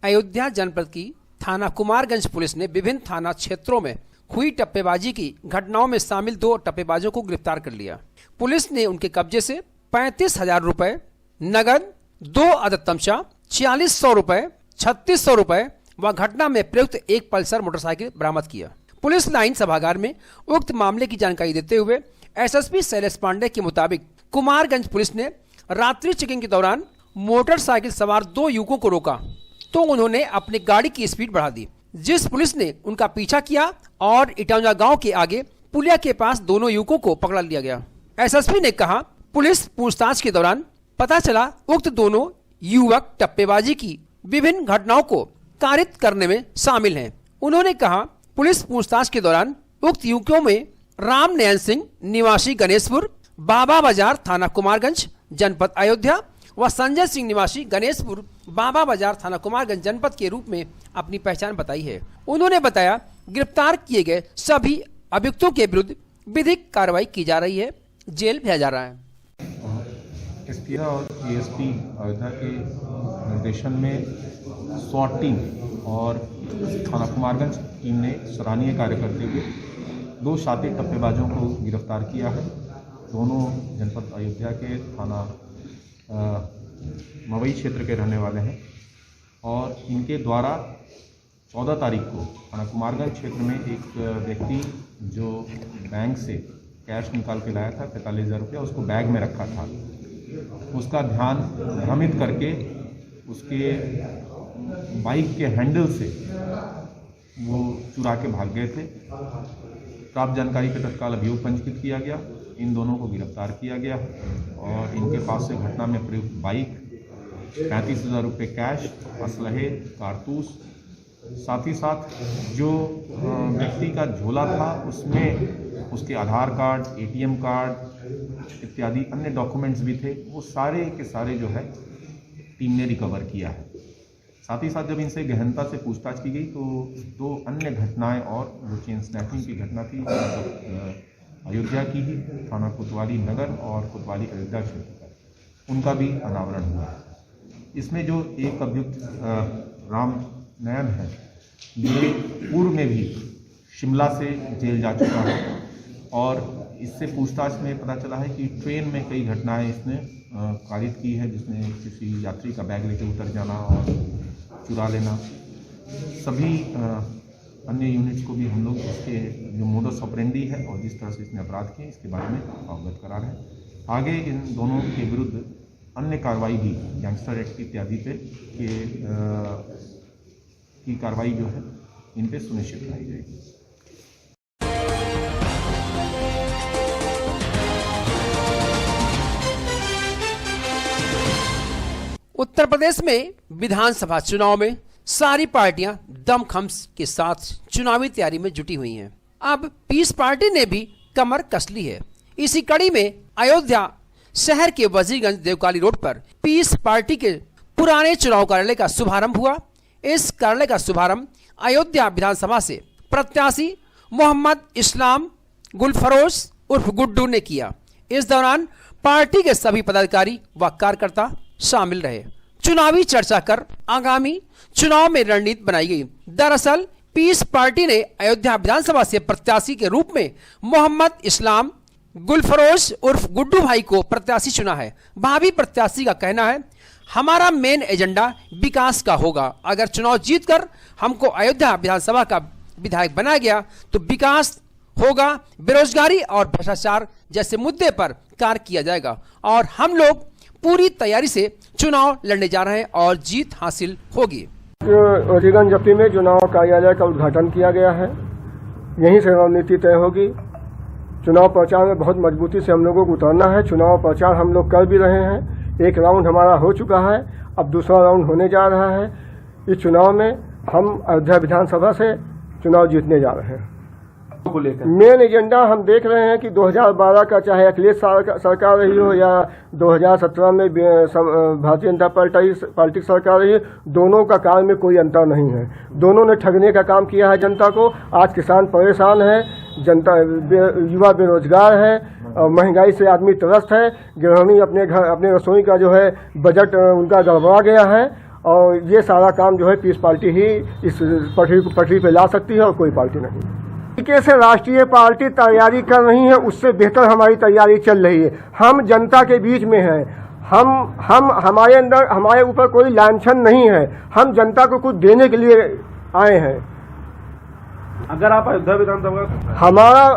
अयोध्या जनपद की थाना कुमारगंज पुलिस ने विभिन्न थाना क्षेत्रों में हुई टप्पेबाजी की घटनाओं में शामिल 2 टप्पेबाजों को गिरफ्तार कर लिया। पुलिस ने उनके कब्जे से 35,000 रुपए नगद, 2 अदद तमचा, 4600 रुपए, 3600 रुपए व घटना में प्रयुक्त एक पल्सर मोटरसाइकिल बरामद किया। पुलिस लाइन सभागार में उक्त मामले की जानकारी देते हुए एसएसपी शैलेश पांडे के मुताबिक कुमारगंज पुलिस ने रात्रि चेकिंग के दौरान मोटरसाइकिल सवार 2 युवकों को रोका तो उन्होंने अपनी गाड़ी की स्पीड बढ़ा दी, जिस पुलिस ने उनका पीछा किया और इटौंजा गांव के आगे पुलिया के पास दोनों युवकों को पकड़ा लिया गया। एसएसपी ने कहा, पुलिस पूछताछ के दौरान पता चला उक्त दोनों युवक टप्पेबाजी की विभिन्न घटनाओं को कारित करने में शामिल हैं। उन्होंने कहा, पुलिस पूछताछ के दौरान उक्त युवकों में राम नयन सिंह निवासी गणेशपुर, बाबा बाजार थाना कुमारगंज जनपद अयोध्या व संजय सिंह निवासी गणेशपुर, बाबा बाजार थाना कुमारगंज जनपद के रूप में अपनी पहचान बताई है। उन्होंने बताया, गिरफ्तार किए गए सभी अभियुक्तों के विरुद्ध विधिक कार्रवाई की जा रही है, जेल भेजा जा रहा है। एसपी और एएसपी अयोध्या के निर्देशन में स्वाट टीम और थाना कुमारगंज टीम ने सराहनीय कार्य करते हुए 2 शातिर टप्पेबाजों को गिरफ्तार किया है। दोनों जनपद अयोध्या के थाना मवई क्षेत्र के रहने वाले हैं और इनके द्वारा 14 तारीख को थाना कुमारगंज क्षेत्र में एक व्यक्ति जो बैंक से कैश निकाल के लाया था 45,000 रुपया, उसको बैग में रखा था, उसका ध्यान भ्रमित करके उसके बाइक के हैंडल से वो चुरा के भाग गए थे। प्राप्त जानकारी पर तत्काल अभियोग पंजीकृत किया गया, इन दोनों को गिरफ्तार किया गया और इनके पास से घटना में प्रयुक्त बाइक, 35,000 रुपये कैश, असलहे, कारतूस, साथ ही साथ जो व्यक्ति का झोला था उसमें उसके आधार कार्ड, एटीएम कार्ड इत्यादि अन्य डॉक्यूमेंट्स भी थे, वो सारे के सारे जो है टीम ने रिकवर किया है। साथ ही साथ जब इनसे गहनता से पूछताछ की गई तो 2 अन्य घटनाएं और जो चेन स्नैचिंग की घटना थी अयोध्या की ही, थाना कोतवाली नगर और कोतवाली अयोध्या क्षेत्र का, उनका भी अनावरण हुआ है। इसमें जो एक अभियुक्त राम नयन है, ये पूर्व में भी शिमला से जेल जा चुका है और इससे पूछताछ में पता चला है कि ट्रेन में कई घटनाएं इसने कारित की है, जिसमें किसी यात्री का बैग लेकर उतर जाना और चुरा लेना। सभी अन्य यूनिट्स को भी हम लोग इसके जो मोडस ऑपरेंडी है और जिस तरह से इसने अपराध किए इसके बारे में अवगत करा रहे हैं। आगे इन दोनों के विरुद्ध अन्य कार्रवाई भी गैंगस्टर एक्ट इत्यादि पे की कार्रवाई जो है इन पे सुनिश्चित कराई जाएगी। उत्तर प्रदेश में विधानसभा चुनाव में सारी पार्टियां दमखम के साथ चुनावी तैयारी में जुटी हुई हैं। अब पीस पार्टी ने भी कमर कस ली है। इसी कड़ी में अयोध्या शहर के वजीरगंज देवकाली रोड पर पीस पार्टी के पुराने चुनाव कार्यालय का शुभारंभ हुआ। इस कार्यालय का शुभारंभ अयोध्या विधानसभा से प्रत्याशी मोहम्मद इस्लाम गुलफरोज उर्फ गुड्डू ने किया। इस दौरान पार्टी के सभी पदाधिकारी व कार्यकर्ता शामिल रहे। चुनावी चर्चा कर आगामी चुनाव में रणनीति बनाई गई। दरअसल पीस पार्टी ने अयोध्या विधानसभा से प्रत्याशी के रूप में मोहम्मद इस्लाम गुलफरोज उर्फ गुड्डू भाई को प्रत्याशी चुना है। भावी प्रत्याशी का कहना है, हमारा मेन एजेंडा विकास का होगा। अगर चुनाव जीतकर हमको अयोध्या विधानसभा का विधायक बनाया गया तो विकास होगा, बेरोजगारी और भ्रष्टाचार जैसे मुद्दे पर कार्य किया जाएगा और हम लोग पूरी तैयारी से चुनाव लड़ने जा रहे हैं और जीत हासिल होगी। वजीरगंज जप्ती में चुनाव कार्यालय का उद्घाटन किया गया है, यहीं से रणनीति तय होगी। चुनाव प्रचार में बहुत मजबूती से हम लोगों को उतरना है। चुनाव प्रचार हम लोग कर भी रहे हैं, एक राउंड हमारा हो चुका है, अब दूसरा राउंड होने जा रहा है। इस चुनाव में हम अयोध्या विधानसभा से चुनाव जीतने जा रहे हैं। मेन एजेंडा हम देख रहे हैं कि 2012 का चाहे अखिलेश सरकार रही हो या 2017 में भारतीय जनता पार्टी सरकार रही, दोनों का काम में कोई अंतर नहीं है। दोनों ने ठगने का काम किया है जनता को। आज किसान परेशान है, जनता युवा बेरोजगार है, महंगाई से आदमी त्रस्त है, गृहिणी अपने रसोई का जो है बजट उनका गड़बड़ा गया है और ये सारा काम जो है पीस पार्टी ही इस पटरी पे ला सकती है और कोई पार्टी नहीं। तरीके से राष्ट्रीय पार्टी तैयारी कर रही है, उससे बेहतर हमारी तैयारी चल रही है। हम जनता के बीच में हैं, हम हमारे अंदर हमारे ऊपर कोई लांछन नहीं है, हम जनता को कुछ देने के लिए आए हैं। अगर आप अयोध्या विधानसभा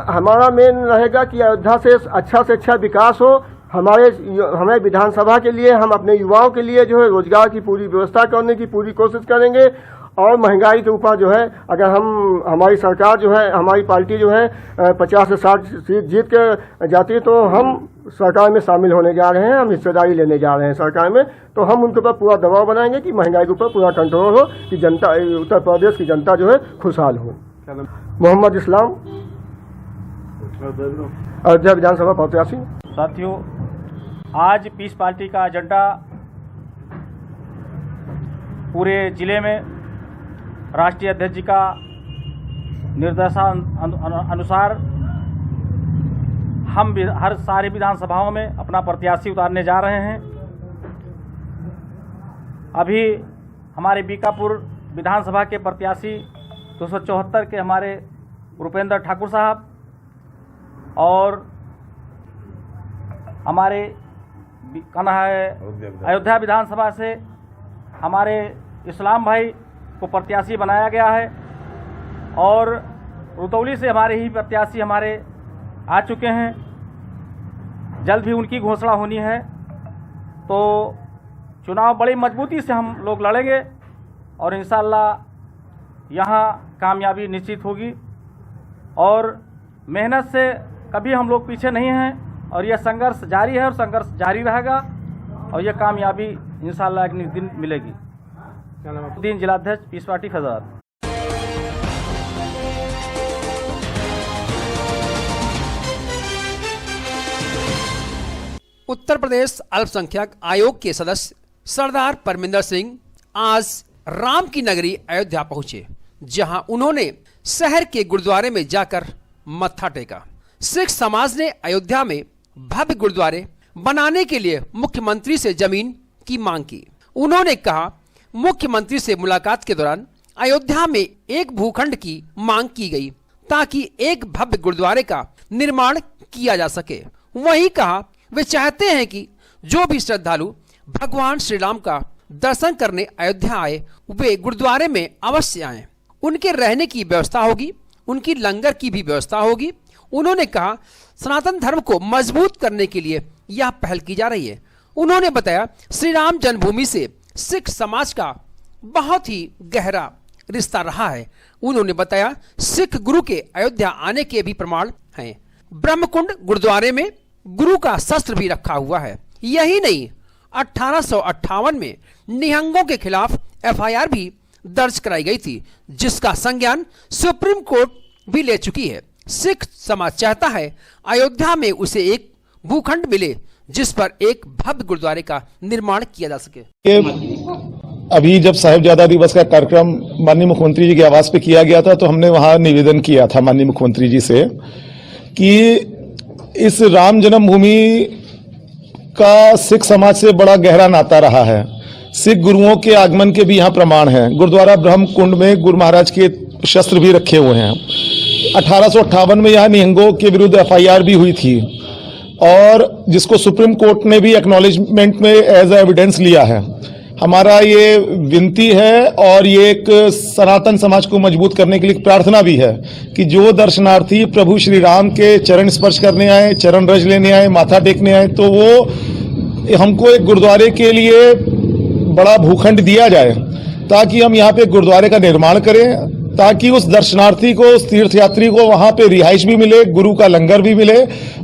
हमारा मेन रहेगा कि अयोध्या से अच्छा विकास हो। हमें विधानसभा के लिए, हम अपने युवाओं के लिए जो है रोजगार की पूरी व्यवस्था करने की पूरी कोशिश करेंगे। और महंगाई के ऊपर जो है, अगर हमारी सरकार जो है, हमारी पार्टी जो है 50 से 60 सीट जीत के जाती है, तो हम सरकार में शामिल होने जा रहे हैं, हम हिस्सेदारी लेने जा रहे हैं सरकार में। तो हम उनके ऊपर पूरा दबाव बनाएंगे कि महंगाई के ऊपर पूरा कंट्रोल हो, कि जनता, उत्तर प्रदेश की जनता जो है खुशहाल हो। मोहम्मद इस्लाम, अयोध्या विधानसभा प्रत्याशी। साथियों, आज पीस पार्टी का एजेंडा पूरे जिले में राष्ट्रीय अध्यक्ष जी का निर्देशानुसार हम हर सारी विधानसभाओं में अपना प्रत्याशी उतारने जा रहे हैं। अभी हमारे बीकापुर विधानसभा के प्रत्याशी 274 के हमारे रुपेंद्र ठाकुर साहब और हमारे अयोध्या विधानसभा से हमारे इस्लाम भाई को प्रत्याशी बनाया गया है और रुतौली से हमारे ही प्रत्याशी हमारे आ चुके हैं। जल्द भी उनकी घोषणा होनी है। तो चुनाव बड़ी मजबूती से हम लोग लड़ेंगे और इंशाअल्लाह यहाँ कामयाबी निश्चित होगी। और मेहनत से कभी हम लोग पीछे नहीं हैं और यह संघर्ष जारी है और संघर्ष जारी रहेगा और यह कामयाबी इंशाअल्लाह एक दिन मिलेगी। दिन जिलाध्यक्ष पीस पार्टी फैजाबाद। उत्तर प्रदेश अल्पसंख्यक आयोग के सदस्य सरदार परमिंदर सिंह आज राम की नगरी अयोध्या पहुंचे, जहां उन्होंने शहर के गुरुद्वारे में जाकर मत्था टेका। सिख समाज ने अयोध्या में भव्य गुरुद्वारे बनाने के लिए मुख्यमंत्री से जमीन की मांग की। उन्होंने कहा, मुख्यमंत्री से मुलाकात के दौरान अयोध्या में एक भूखंड की मांग की गई ताकि एक भव्य गुरुद्वारे का निर्माण किया जा सके। वहीं कहा, वे चाहते हैं कि जो भी श्रद्धालु भगवान श्री राम का दर्शन करने अयोध्या आए, वे गुरुद्वारे में अवश्य आएं। उनके रहने की व्यवस्था होगी, उनकी लंगर की भी व्यवस्था होगी। उन्होंने कहा, सनातन धर्म को मजबूत करने के लिए यह पहल की जा रही है। उन्होंने बताया, श्री राम जन्मभूमि से सिख समाज का बहुत ही गहरा रिश्ता रहा है। उन्होंने बताया, सिख गुरु के अयोध्या आने के भी प्रमाण हैं। ब्रह्मकुंड गुरुद्वारे में गुरु का शस्त्र भी रखा हुआ है। यही नहीं, 1858 में निहंगों के खिलाफ FIR भी दर्ज कराई गई थी, जिसका संज्ञान सुप्रीम कोर्ट भी ले चुकी है। सिख समाज चाहता है अयोध्या में उसे एक भूखंड मिले जिस पर एक भव्य गुरुद्वारे का निर्माण किया जा सके। अभी जब साहिबजादा दिवस का कार्यक्रम माननीय मुख्यमंत्री जी के आवास पे किया गया था, तो हमने वहां निवेदन किया था माननीय मुख्यमंत्री जी से कि इस राम जन्मभूमि का सिख समाज से बड़ा गहरा नाता रहा है। सिख गुरुओं के आगमन के भी यहाँ प्रमाण हैं। गुरुद्वारा ब्रह्म कुंड में गुरु महाराज के शस्त्र भी रखे हुए हैं। 1858 में यहाँ निहंगों के विरुद्ध FIR भी हुई थी और जिसको सुप्रीम कोर्ट ने भी एक्नॉलेजमेंट में एज एविडेंस लिया है। हमारा ये विनती है और ये एक सनातन समाज को मजबूत करने के लिए प्रार्थना भी है कि जो दर्शनार्थी प्रभु श्री राम के चरण स्पर्श करने आए, चरण रज लेने आए, माथा टेकने आए, तो वो हमको एक गुरुद्वारे के लिए बड़ा भूखंड दिया जाए ताकि हम यहाँ पे गुरुद्वारे का निर्माण करें, ताकि उस दर्शनार्थी को, उस तीर्थयात्री को वहां पे रिहाइश भी मिले, गुरु का लंगर भी मिले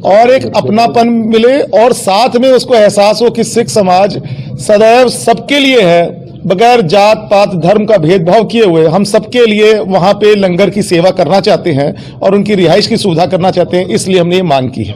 और एक अपनापन मिले और साथ में उसको एहसास हो कि सिख समाज सदैव सबके लिए है, बगैर जात पात धर्म का भेदभाव किए हुए हम सबके लिए वहां पे लंगर की सेवा करना चाहते हैं और उनकी रिहाइश की सुविधा करना चाहते हैं। इसलिए हमने ये मांग की है।